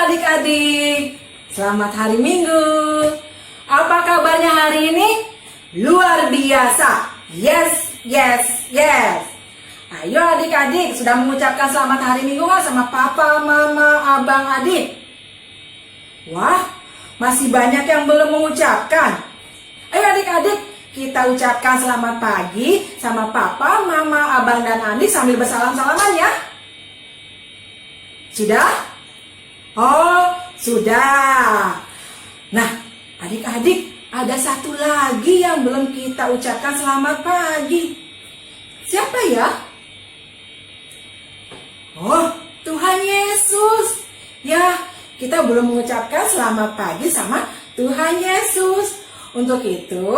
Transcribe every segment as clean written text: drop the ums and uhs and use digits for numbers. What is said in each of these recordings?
adik-adik, selamat hari Minggu. Apa kabarnya hari ini? Luar biasa. Yes, yes, yes. Ayo adik-adik, sudah mengucapkan selamat hari Minggu nggak sama papa, mama, abang, adik? Wah, masih banyak yang belum mengucapkan. Ayo adik-adik, kita ucapkan selamat pagi sama papa, mama, abang, dan adik sambil bersalam-salaman ya. Sudah? Oh, sudah. Nah, adik-adik, ada satu lagi yang belum kita ucapkan selamat pagi. Siapa ya? Oh, Tuhan Yesus. Ya, kita belum mengucapkan selamat pagi sama Tuhan Yesus. Untuk itu,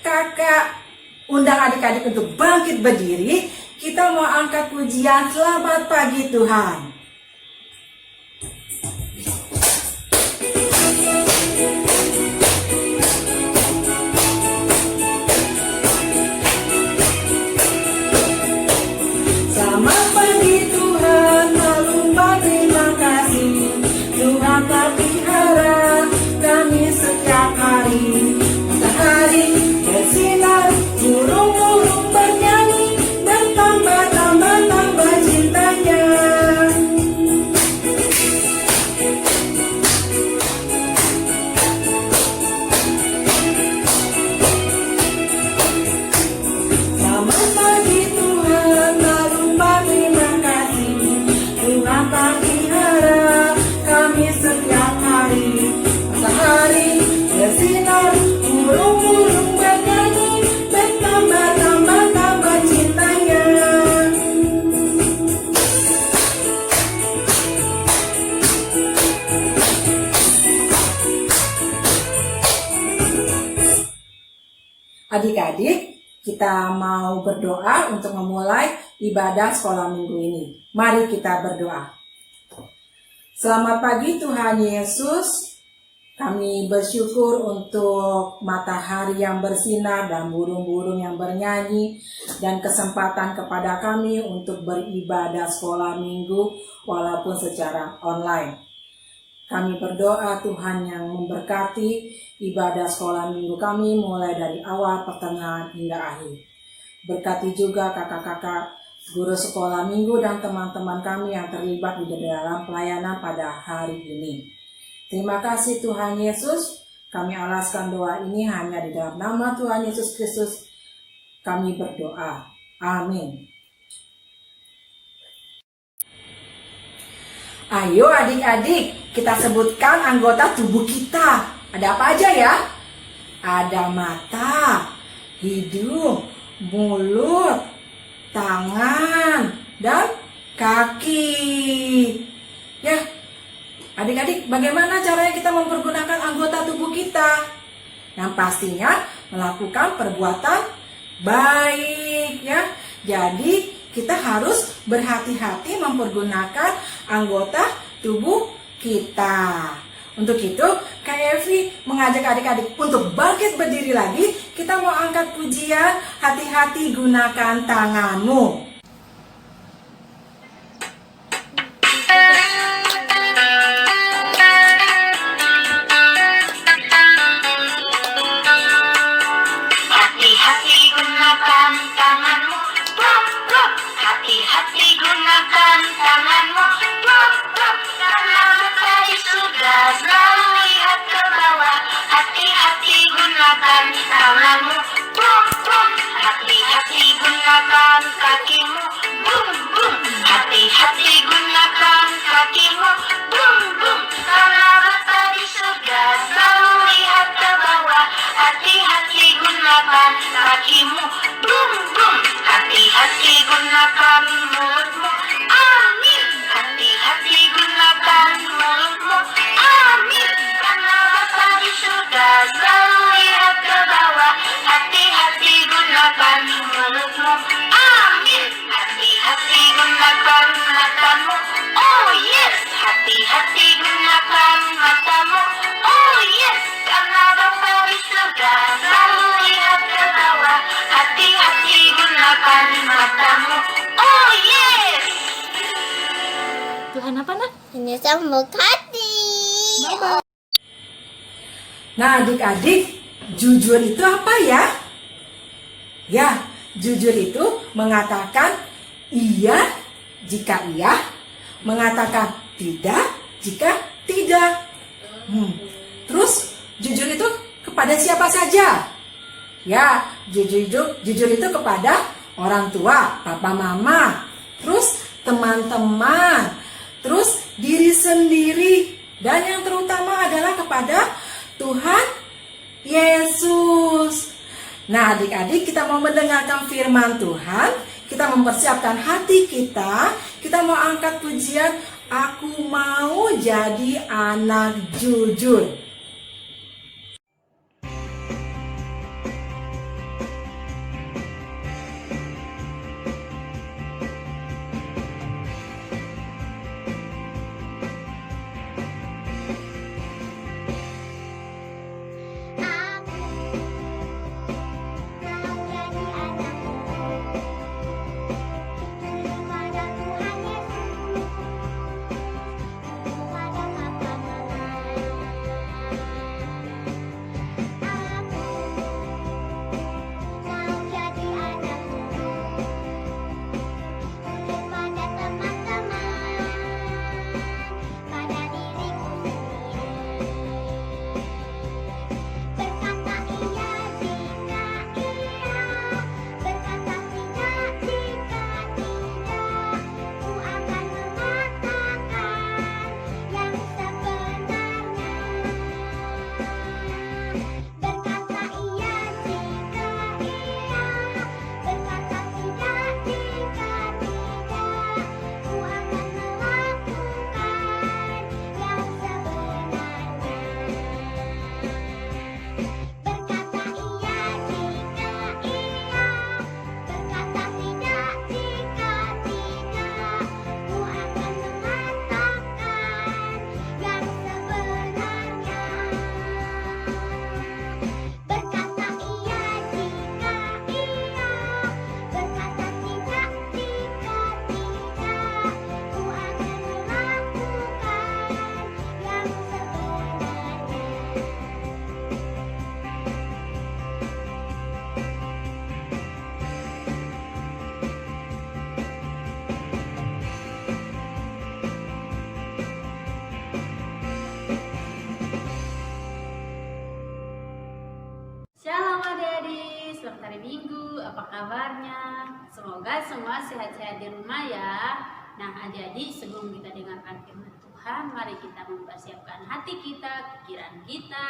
kakak undang adik-adik untuk bangkit berdiri. Kita mau angkat pujian selamat pagi Tuhan. Selamat pagi Tuhan, melumpah terima kasih. Tuhan pelihara kami setiap hari. Matahari bersinar, burung-burung bernyanyi, bertambah-tambah cintanya. Selamat pagi Tuhan, melumpah terima kasih. Tuhan pelihara kami setiap hari. Matahari bersinar, burung-burung bernyanyi, bertambah-tambah cintanya. Adik-adik, kita mau berdoa untuk memulai ibadah sekolah minggu ini. Mari kita berdoa. Selamat pagi Tuhan Yesus. Kami bersyukur untuk matahari yang bersinar dan burung-burung yang bernyanyi, dan kesempatan kepada kami untuk beribadah sekolah minggu walaupun secara online. Kami berdoa Tuhan yang memberkati ibadah sekolah minggu kami mulai dari awal, pertengahan, hingga akhir. Berkati juga kakak-kakak guru sekolah minggu dan teman-teman kami yang terlibat di dalam pelayanan pada hari ini. Terima kasih Tuhan Yesus. Kami alaskan doa ini hanya di dalam nama Tuhan Yesus Kristus. Kami berdoa. Amin. Ayo adik-adik, kita sebutkan anggota tubuh kita. Ada apa aja ya? Ada mata, hidung, mulut, tangan, dan kaki. Ya, adik-adik, bagaimana caranya kita mempergunakan anggota tubuh kita? Yang pastinya melakukan perbuatan baik ya. Jadi kita harus berhati-hati mempergunakan anggota tubuh kita. Untuk itu, Kak Evi mengajak adik-adik untuk bangkit berdiri lagi. Kita mau angkat pujian, hati-hati gunakan tanganmu. Hati-hati gunakan tanganmu, blok, blok. Hati-hati gunakan tanganmu, blok, blok. Karena matahari sudah selalu lihat ke bawah. Hati-hati gunakan tanganmu, blok, blok. Hati-hati gunakan kakimu, bum, bum. Hati-hati gunakan kakimu, bum, bum. Karena matahari sudah selalu lihat ke bawah. Hati-hati gunakan kakimu, bum, bum. Hati-hati gunakan mulutmu, amin. Hati-hati gunakan mulutmu, amin. Karena matahari sudah selalu lihat ke bawah. Hati-hati gunakan mulutmu, amin. Hati-hati gunakan matamu, oh yes. Hati-hati gunakan matamu, oh yes. Karena matahari sudah selalu lihat ke bawah. Hati-hati gunakan matamu, oh yes. Tuhan apa nak? Ini sama kaki. Bye-bye. Nah adik-adik, jujur itu apa ya? Ya, jujur itu mengatakan iya jika iya, mengatakan tidak jika tidak. Terus jujur itu kepada siapa saja? Ya, jujur itu kepada orang tua, papa mama, terus teman-teman, terus diri sendiri, dan yang terutama adalah kepada Tuhan Yesus. Nah adik-adik, kita mau mendengarkan firman Tuhan, kita mempersiapkan hati kita mau angkat pujian, aku mau jadi anak jujur. Shalom adik-adik, selamat hari Minggu, apa kabarnya? Semoga semua sehat-sehat di rumah ya. Nah adik-adik, sebelum kita dengarkan firman Tuhan, mari kita mempersiapkan hati kita, pikiran kita,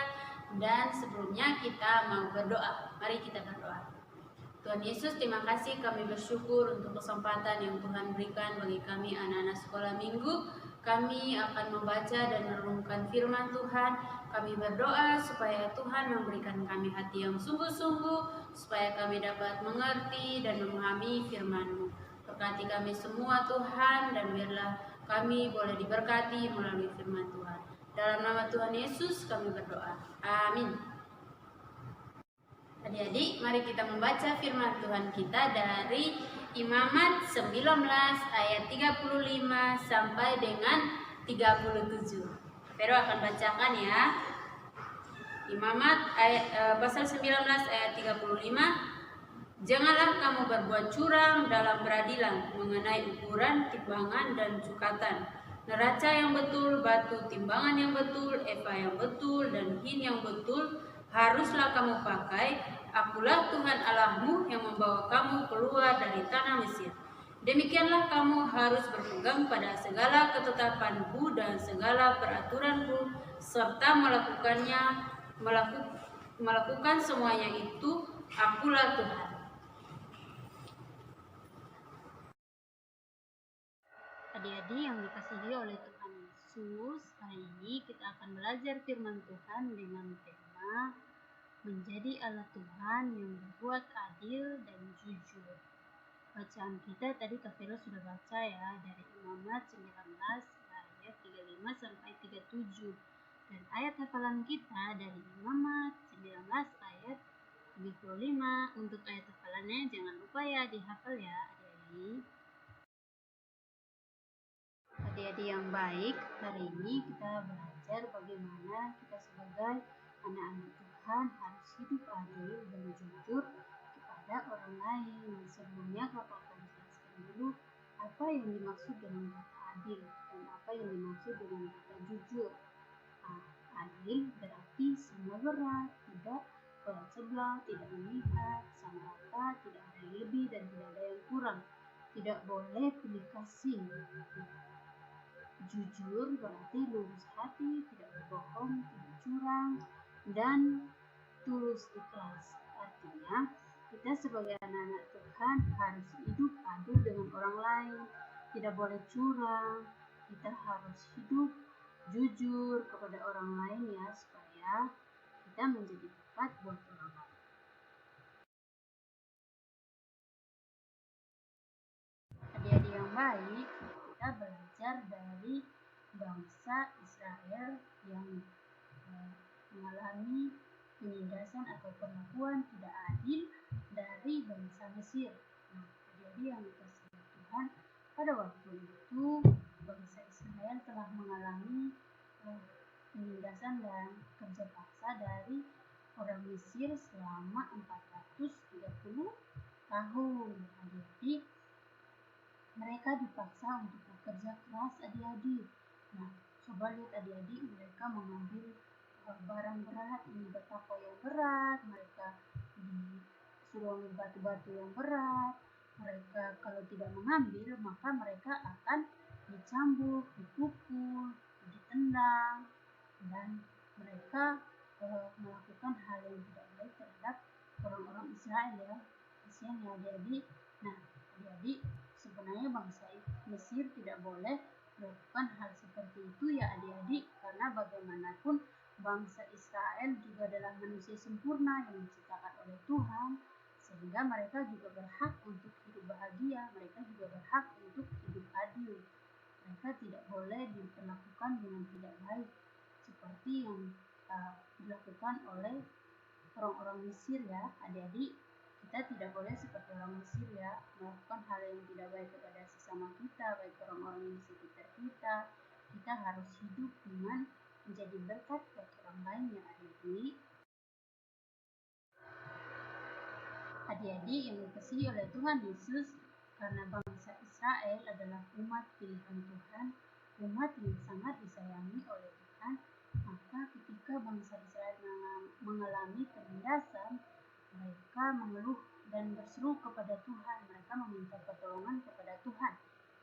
dan sebelumnya kita mau berdoa. Mari kita berdoa. Tuhan Yesus, terima kasih, kami bersyukur untuk kesempatan yang Tuhan berikan bagi kami anak-anak sekolah minggu. Kami akan membaca dan merenungkan firman Tuhan. Kami berdoa supaya Tuhan memberikan kami hati yang sungguh-sungguh, supaya kami dapat mengerti dan memahami firman-Mu. Berkati kami semua Tuhan, dan biarlah kami boleh diberkati melalui firman Tuhan. Dalam nama Tuhan Yesus kami berdoa. Amin. Adik-adik, mari kita membaca firman Tuhan kita dari Imamat 19 ayat 35 sampai dengan 37. Pero akan bacakan ya. Imamat pasal 19 ayat 35. Janganlah kamu berbuat curang dalam peradilan mengenai ukuran, timbangan, dan cukatan. Neraca yang betul, batu timbangan yang betul, eva yang betul, dan hin yang betul haruslah kamu pakai. Akulah Tuhan Allahmu yang membawa kamu keluar dari tanah Mesir. Demikianlah kamu harus berpegang pada segala ketetapanku dan segala peraturanku, serta melakukan semuanya itu. Akulah Tuhan. Adik-adik yang dikasihi oleh Tuhan Yesus, hari ini kita akan belajar firman Tuhan dengan tema menjadi Allah Tuhan yang berbuat adil dan jujur. Bacaan kita tadi Kak Vero sudah baca ya, dari Imamat 19 ayat 35 sampai 37. Dan ayat hafalan kita dari Imamat 19 ayat 35. Untuk ayat hafalannya jangan lupa ya dihafal ya adik-adik. Adik-adik yang baik, hari ini kita belajar belajar bagaimana kita sebagai anak-anak Tuhan harus hidup adil dan jujur kepada orang lain. Sebelumnya Kakak akan jelaskan dulu apa yang dimaksud dengan kata adil dan apa yang dimaksud dengan kata jujur. Adil berarti semua berat, tidak berat sebelah, tidak memihak, sama rata, tidak ada yang lebih dan tidak ada yang kurang. Tidak boleh pilih kasih. Jujur berarti lurus hati, tidak berbohong, tidak curang, dan tulus ikhlas. Artinya, kita sebagai anak-anak Tuhan harus hidup adil dengan orang lain, tidak boleh curang, kita harus hidup jujur kepada orang lain ya, supaya kita menjadi berkat buat orang lain. Adik-adik yang baik, kita belajar dari bangsa Israel yang mengalami penindasan atau perlakuan tidak adil dari bangsa Mesir. Adik-adik yang dikasihi Tuhan, pada waktu itu bangsa Israel telah mengalami penindasan dan kerja paksa dari orang Mesir selama 430 tahun. Adik-adik, mereka dipaksa untuk bekerja keras adik-adik. Nah, coba lihat adik-adik, mereka mengambil barang berat, ini batako yang berat, mereka disuruh ambil batu-batu yang berat. Mereka kalau tidak mengambil, maka mereka akan dicambuk, dipukul, ditendang, dan mereka melakukan hal yang tidak baik terhadap orang-orang Israel ya. Kasihan ya adik-adik. Nah, adik-adik, sebenarnya bangsa Mesir tidak boleh melakukan hal seperti itu ya adik-adik, karena bagaimanapun bangsa Israel juga adalah manusia sempurna yang diciptakan oleh Tuhan, sehingga mereka juga berhak untuk hidup bahagia, mereka juga berhak untuk hidup adil. Mereka tidak boleh diperlakukan dengan tidak baik seperti yang dilakukan oleh orang-orang Mesir ya adik-adik. Kita tidak boleh seperti orang Mesir ya, melakukan hal yang tidak baik kepada sesama kita, baik orang-orang yang di sekitar kita. Kita harus hidup dengan menjadi berkat buat orang lain ya adik-adik. Adik-adik yang dikasihi oleh Tuhan Yesus, karena bangsa Israel adalah umat pilihan Tuhan, umat yang sangat disayangi oleh Tuhan, maka ketika bangsa Israel mengalami penindasan, mereka mengeluh dan berseru kepada Tuhan, mereka meminta pertolongan kepada Tuhan.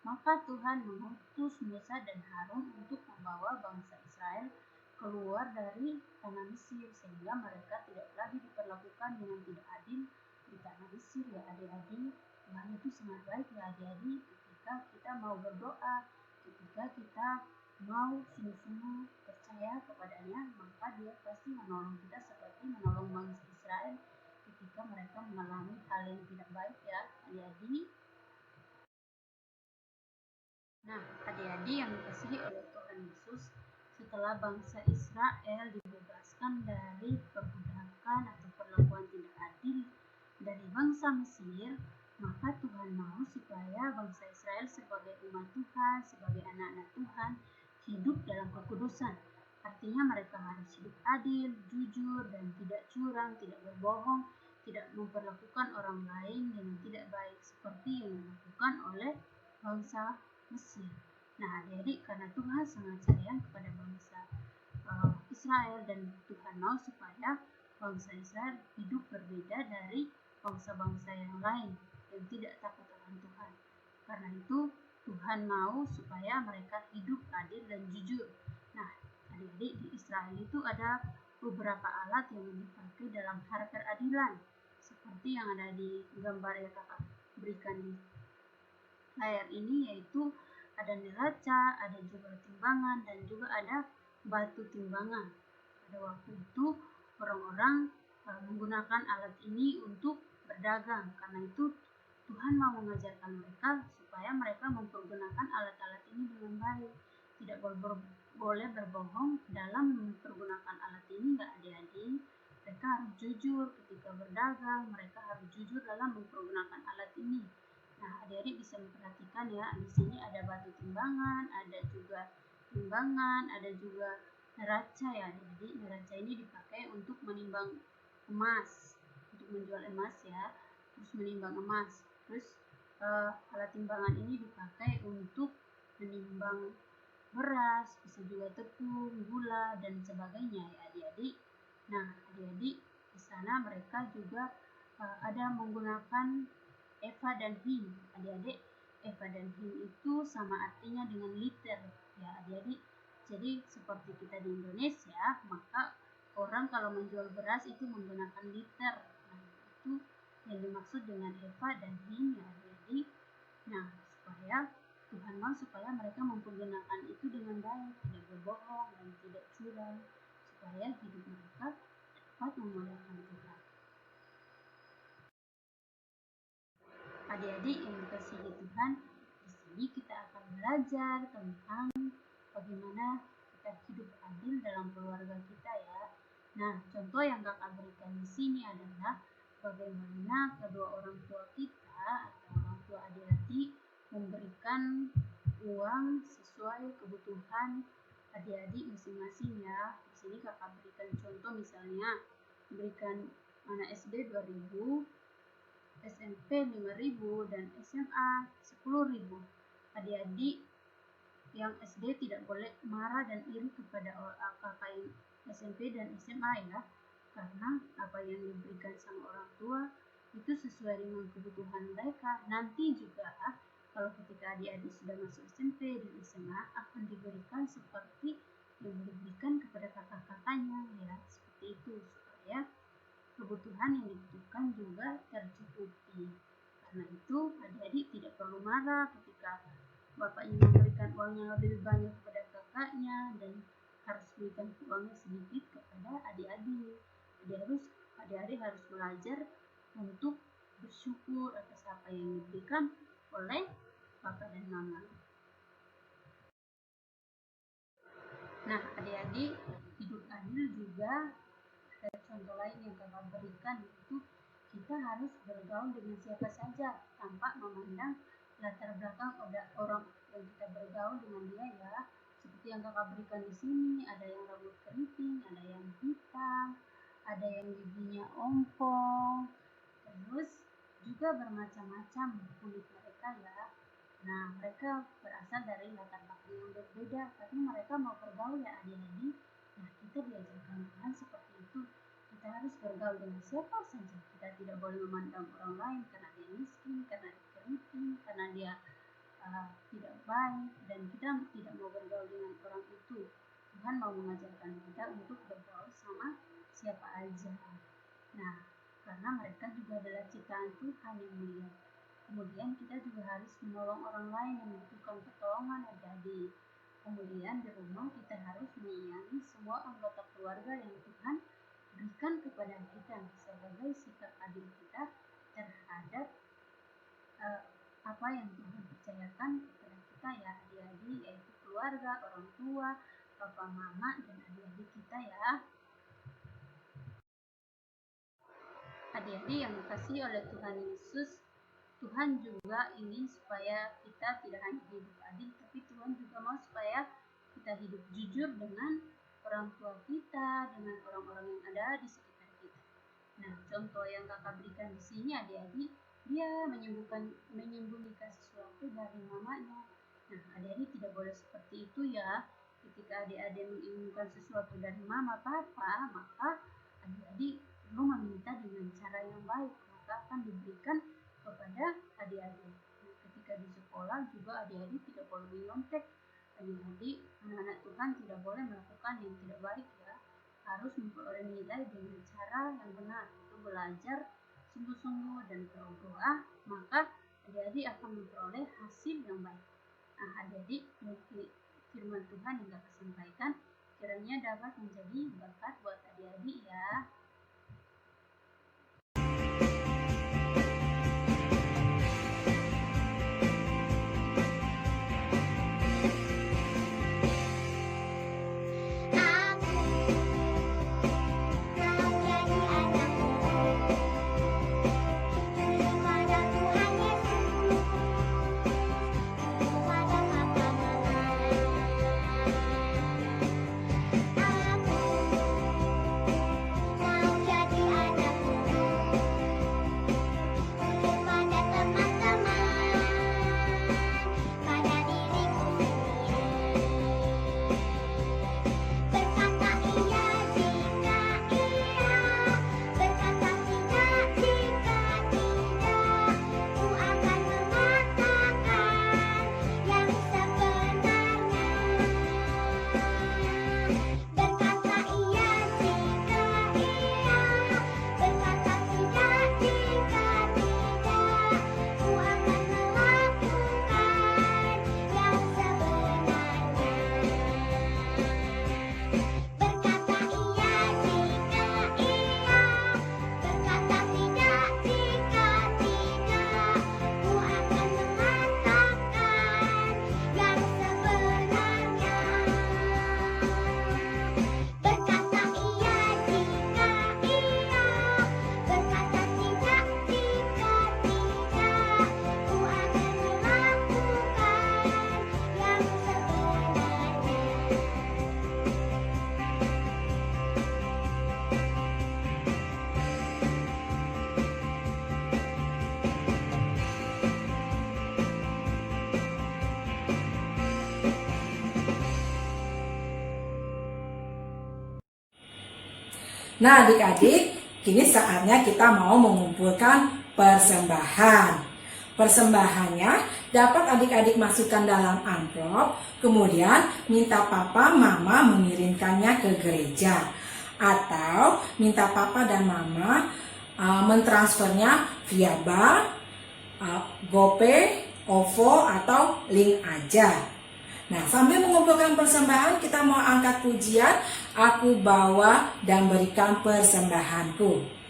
Maka Tuhan mengutus Musa dan Harun untuk membawa bangsa Israel keluar dari tanah Mesir, sehingga mereka tidak lagi diperlakukan dengan tidak adil di tanah Mesir ya adik-adik. Tuhan itu sangat baik ya adik-adik. Ketika kita mau berdoa, ketika kita mau sungguh-sungguh percaya kepadanya, maka Dia pasti menolong kita seperti menolong bangsa Israel ketika mereka mengalami hal yang tidak baik ya adik-adik. Nah, adik-adik yang dikasihi oleh Tuhan Yesus, setelah bangsa Israel dibebaskan dari perbudakan atau perlakuan tidak adil dari bangsa Mesir, maka Tuhan mau supaya bangsa Israel sebagai umat Tuhan, sebagai anak-anak Tuhan, hidup dalam kekudusan. Artinya mereka harus hidup adil, jujur, dan tidak curang, tidak berbohong, tidak memperlakukan orang lain dengan tidak baik seperti yang dilakukan oleh bangsa Mesir. Nah adik-adik, karena Tuhan sangat sayang kepada bangsa Israel dan Tuhan mau supaya bangsa Israel hidup berbeda dari bangsa-bangsa yang lain yang tidak takut akan Tuhan. Karena itu Tuhan mau supaya mereka hidup adil dan jujur. Nah adik-adik, di Israel itu ada beberapa alat yang dipakai dalam hal peradilan, seperti yang ada di gambar yang kakak berikan di layar ini, yaitu ada neraca, ada juga timbangan, dan juga ada batu timbangan. Pada waktu itu orang-orang menggunakan alat ini untuk berdagang. Karena itu Tuhan mau mengajarkan mereka supaya mereka mempergunakan alat-alat ini dengan baik. Tidak boleh berbohong dalam mempergunakan alat ini ya adik-adik. Mereka harus jujur ketika berdagang, mereka harus jujur dalam mempergunakan alat ini. Nah, adik-adik bisa memperhatikan ya, di sini ada batu timbangan, ada juga timbangan, ada juga neraca ya. Jadi neraca ini dipakai untuk menimbang emas, untuk menjual emas ya, terus menimbang emas. Terus alat timbangan ini dipakai untuk menimbang beras, bisa juga tepung, gula, dan sebagainya ya adik-adik. Nah adik-adik, di sana mereka juga ada menggunakan eva dan hin. Adik-adik, eva dan hin itu sama artinya dengan liter ya adik-adik. Jadi seperti kita di Indonesia, maka orang kalau menjual beras itu menggunakan liter. Nah itu yang dimaksud dengan eva dan hin ya adik-adik. Nah supaya Tuhan mau supaya mereka mempergunakan itu dengan baik, tidak berbohong dan tidak curang, supaya hidup mereka dapat memuliakan Tuhan. Adik-adik yang dikasihi Tuhan, di sini kita akan belajar tentang bagaimana kita hidup adil dalam keluarga kita ya. Nah, contoh yang kakak berikan di sini adalah bagaimana kedua orang tua kita atau orang tua adik-adik memberikan uang sesuai kebutuhan adik-adik masing-masing ya. Di sini kakak berikan contoh, misalnya berikan anak SD 2.000, SMP 5.000 dan SMA 10.000. Adik-adik yang SD tidak boleh marah dan iri kepada kakak yang SMP dan SMA ya, karena apa yang diberikan sama orang tua itu sesuai dengan kebutuhan mereka. Nanti juga kalau ketika adik-adik sudah masuk SMP dan SMA akan diberikan seperti yang diberikan kepada kakak-kakaknya ya, seperti itu, supaya kebutuhan yang dibutuhkan juga tercukupi. Karena itu adik-adik tidak perlu marah ketika bapaknya memberikan uang yang lebih banyak kepada kakaknya dan harus berikan uangnya sedikit kepada adik-adik. Adik-adik harus belajar untuk bersyukur atas apa yang diberikan oleh papa dan mama. Nah adik-adik, hidup adil juga ada contoh lain yang kakak berikan, yaitu kita harus bergaul dengan siapa saja tanpa memandang latar belakang orang yang kita bergaul dengan dia ya. Seperti yang kakak berikan di sini, ada yang rambut keriting, ada yang hitam, ada yang giginya ompong, terus juga bermacam-macam kulit mereka ya. Nah mereka berasal dari latar belakang yang berbeda, tapi mereka mau bergaul ya adik-adik. Nah kita diajarkan Tuhan seperti itu, kita harus bergaul dengan siapa saja. Kita tidak boleh memandang orang lain karena dia miskin, karena dia keriting, karena dia tidak baik, dan kita tidak mau bergaul dengan orang itu. Tuhan mau mengajarkan kita untuk bergaul sama siapa aja. Nah karena mereka juga adalah ciptaan Tuhan yang mulia. Kemudian kita juga harus menolong orang lain yang membutuhkan pertolongan adik-adik. Kemudian di rumah kita harus menyayangi semua anggota keluarga yang Tuhan berikan kepada kita sebagai sikap adil kita terhadap apa yang Tuhan percayakan kepada kita ya adik-adik, yaitu keluarga, orang tua, papa, mama, dan adik-adik kita ya. Adik-adik yang dikasihi oleh Tuhan Yesus, Tuhan juga ingin supaya kita tidak hanya hidup adil, tapi Tuhan juga mau supaya kita hidup jujur dengan orang tua kita, dengan orang-orang yang ada di sekitar kita. Nah, contoh yang kakak berikan di sini adik-adik, dia menyembunyikan sesuatu dari mamanya. Nah, adik-adik tidak boleh seperti itu ya. Ketika adik-adik menginginkan sesuatu dari mama, papa, maka adik-adik perlu meminta dengan cara yang baik, maka akan diberikan kepada adik-adik. Nah, ketika di sekolah juga adik-adik tidak boleh menyontek. Adik-adik, anak-anak Tuhan tidak boleh melakukan yang tidak baik ya. Harus memperoleh nilai dengan cara yang benar, itu belajar sungguh-sungguh dan berdoa, maka adik-adik akan memperoleh hasil yang baik. Nah, adik-adik, firman Tuhan yang dapat sampaikan kiranya dapat menjadi berkat buat adik-adik ya. Aku Nah adik-adik, kini saatnya kita mau mengumpulkan persembahan. Persembahannya dapat adik-adik masukkan dalam amplop, kemudian minta papa mama mengirimkannya ke gereja. Atau minta papa dan mama mentransfernya via bank, GoPay, OVO, atau link aja. Nah, sambil mengumpulkan persembahan, kita mau angkat pujian, aku bawa dan berikan persembahanku.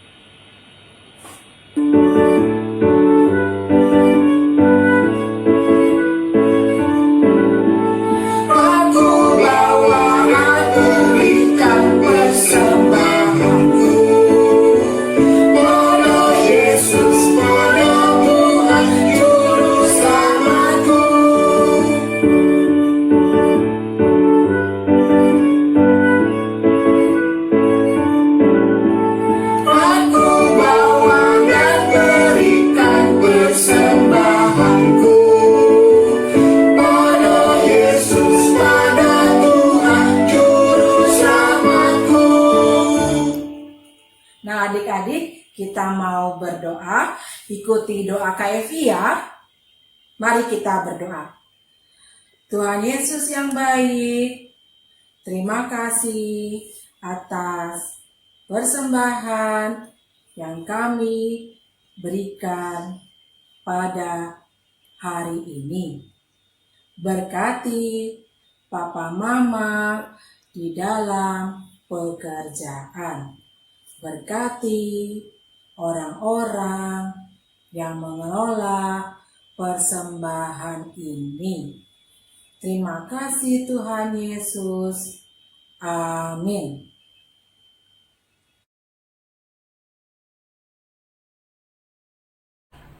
Nah adik-adik, kita mau berdoa, ikuti doa KFI ya. Mari kita berdoa. Tuhan Yesus yang baik, terima kasih atas persembahan yang kami berikan pada hari ini. Berkati papa mama di dalam pekerjaan. Berkati orang-orang yang mengelola persembahan ini. Terima kasih Tuhan Yesus. Amin.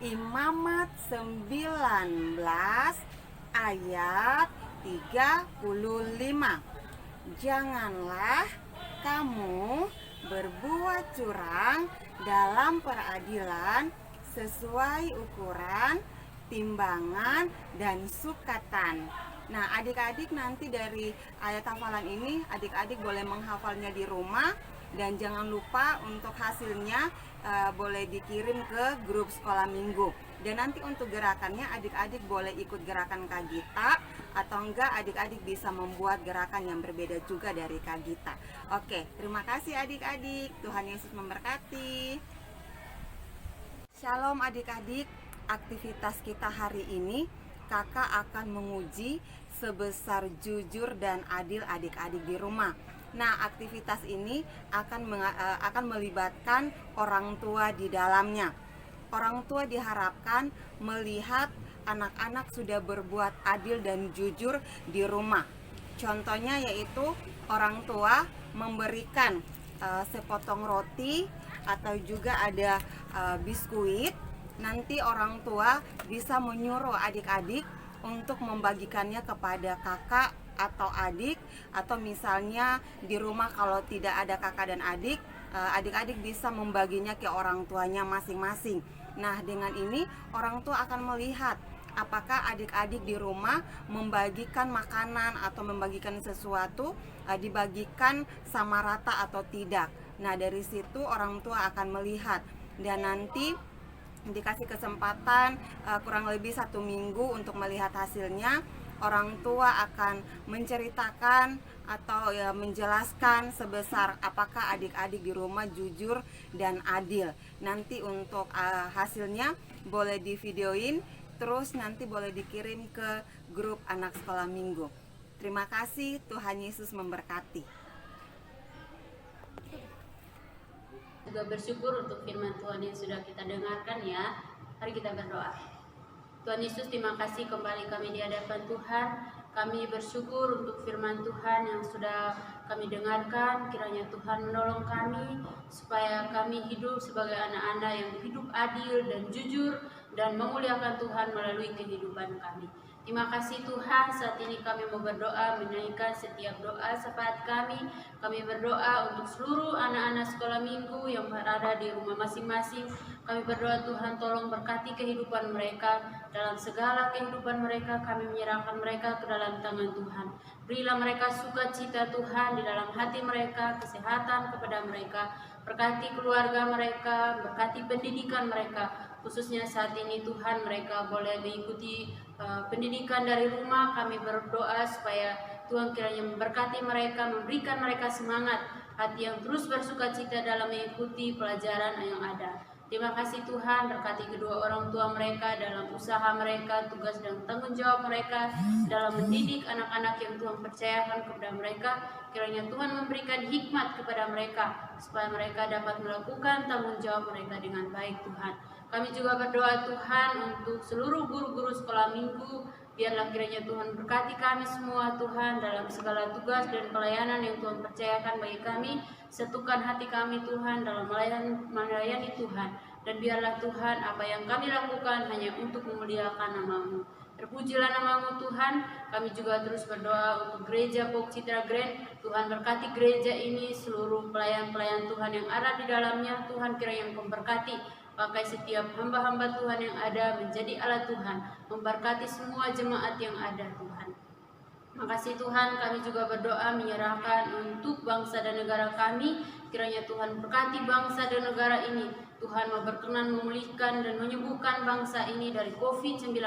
Imamat 19 ayat 35. Janganlah kamu berbuat curang dalam peradilan sesuai ukuran, timbangan, dan sukatan. Nah, adik-adik nanti dari ayat hafalan ini, adik-adik boleh menghafalnya di rumah. Dan jangan lupa untuk hasilnya boleh dikirim ke grup sekolah minggu. Dan nanti untuk gerakannya adik-adik boleh ikut gerakan Kagita, atau enggak adik-adik bisa membuat gerakan yang berbeda juga dari Kagita. Oke, terima kasih adik-adik. Tuhan Yesus memberkati. Shalom adik-adik. Aktivitas kita hari ini kakak akan menguji sebesar jujur dan adil adik-adik di rumah. Nah, aktivitas ini akan melibatkan orang tua di dalamnya. Orang tua diharapkan melihat anak-anak sudah berbuat adil dan jujur di rumah. Contohnya yaitu orang tua memberikan sepotong roti atau juga ada biskuit. Nanti orang tua bisa menyuruh adik-adik untuk membagikannya kepada kakak atau adik, atau misalnya di rumah kalau tidak ada kakak dan adik, adik-adik bisa membaginya ke orang tuanya masing-masing. Nah, dengan ini orang tua akan melihat apakah adik-adik di rumah membagikan makanan atau membagikan sesuatu dibagikan sama rata atau tidak. Nah, dari situ orang tua akan melihat, dan nanti dikasih kesempatan kurang lebih 1 minggu untuk melihat hasilnya. Orang tua akan menceritakan atau menjelaskan sebesar apakah adik-adik di rumah jujur dan adil. Nanti untuk hasilnya boleh divideoin, terus nanti boleh dikirim ke grup anak sekolah minggu. Terima kasih, Tuhan Yesus memberkati. Juga bersyukur untuk firman Tuhan yang sudah kita dengarkan ya. Mari kita berdoa. Tuhan Yesus, terima kasih kembali kami di hadapan Tuhan. Kami bersyukur untuk firman Tuhan yang sudah kami dengarkan. Kiranya Tuhan menolong kami supaya kami hidup sebagai anak-anak yang hidup adil dan jujur dan memuliakan Tuhan melalui kehidupan kami. Terima kasih Tuhan, saat ini kami mau berdoa menaikkan setiap doa syafaat kami. Kami berdoa untuk seluruh anak-anak sekolah minggu yang berada di rumah masing-masing. Kami berdoa Tuhan tolong berkati kehidupan mereka. Dalam segala kehidupan mereka kami menyerahkan mereka ke dalam tangan Tuhan. Berilah mereka sukacita Tuhan di dalam hati mereka, kesehatan kepada mereka. Berkati keluarga mereka, berkati pendidikan mereka. Khususnya saat ini Tuhan mereka boleh mengikuti pendidikan dari rumah. Kami berdoa supaya Tuhan kiranya memberkati mereka, memberikan mereka semangat, hati yang terus bersukacita dalam mengikuti pelajaran yang ada. Terima kasih Tuhan, berkati kedua orang tua mereka dalam usaha mereka, tugas dan tanggung jawab mereka dalam mendidik anak-anak yang Tuhan percayakan kepada mereka. Kiranya Tuhan memberikan hikmat kepada mereka supaya mereka dapat melakukan tanggung jawab mereka dengan baik Tuhan. Kami juga berdoa Tuhan untuk seluruh guru-guru sekolah minggu. Biarlah kiranya Tuhan berkati kami semua Tuhan dalam segala tugas dan pelayanan yang Tuhan percayakan bagi kami. Satukan hati kami Tuhan dalam melayani Tuhan. Dan biarlah Tuhan apa yang kami lakukan hanya untuk memuliakan nama-Mu. Terpujilah nama-Mu Tuhan. Kami juga terus berdoa untuk gereja Pok Citra Grand. Tuhan berkati gereja ini, seluruh pelayan-pelayan Tuhan yang ada di dalamnya. Tuhan kiranya memberkati. Pakai setiap hamba-hamba Tuhan yang ada menjadi alat Tuhan. Memberkati semua jemaat yang ada Tuhan. Makasih Tuhan, kami juga berdoa menyerahkan untuk bangsa dan negara kami. Kiranya Tuhan berkati bangsa dan negara ini. Tuhan mau berkenan memulihkan dan menyembuhkan bangsa ini dari COVID-19.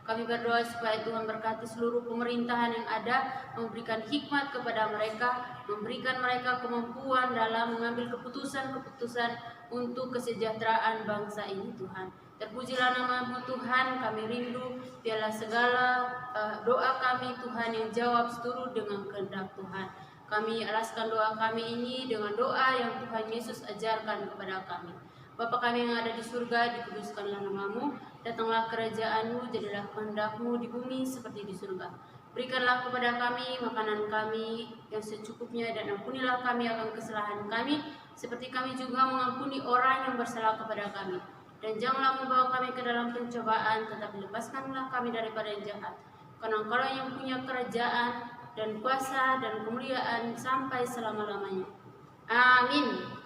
Kami berdoa supaya Tuhan berkati seluruh pemerintahan yang ada, memberikan hikmat kepada mereka, memberikan mereka kemampuan dalam mengambil keputusan-keputusan untuk kesejahteraan bangsa ini Tuhan. Terpujilah nama-Mu Tuhan, kami rindu, biarlah segala doa kami Tuhan yang jawab seturut dengan kehendak Tuhan. Kami alaskan doa kami ini dengan doa yang Tuhan Yesus ajarkan kepada kami. Bapa kami yang ada di surga, dikuduskanlah nama-Mu, datanglah kerajaan-Mu, jadilah kehendak-Mu di bumi seperti di surga. Berikanlah kepada kami makanan kami yang secukupnya, dan ampunilah kami akan kesalahan kami, seperti kami juga mengampuni orang yang bersalah kepada kami. Dan janganlah membawa kami ke dalam pencobaan, tetapi lepaskanlah kami daripada yang jahat. Karena Engkau yang punya kerajaan dan kuasa dan kemuliaan sampai selama-lamanya. Amin.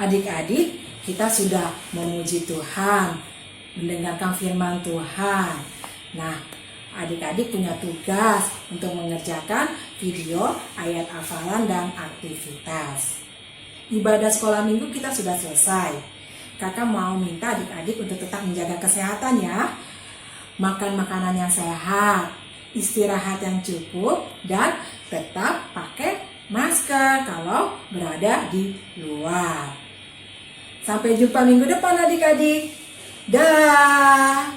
Adik-adik, kita sudah memuji Tuhan, mendengarkan firman Tuhan. Nah, adik-adik punya tugas untuk mengerjakan video, ayat hafalan, dan aktivitas. Ibadah sekolah minggu kita sudah selesai. Kakak mau minta adik-adik untuk tetap menjaga kesehatan ya. Makan makanan yang sehat, istirahat yang cukup, dan tetap pakai masker kalau berada di luar. Sampai jumpa minggu depan adik-adik. Dah.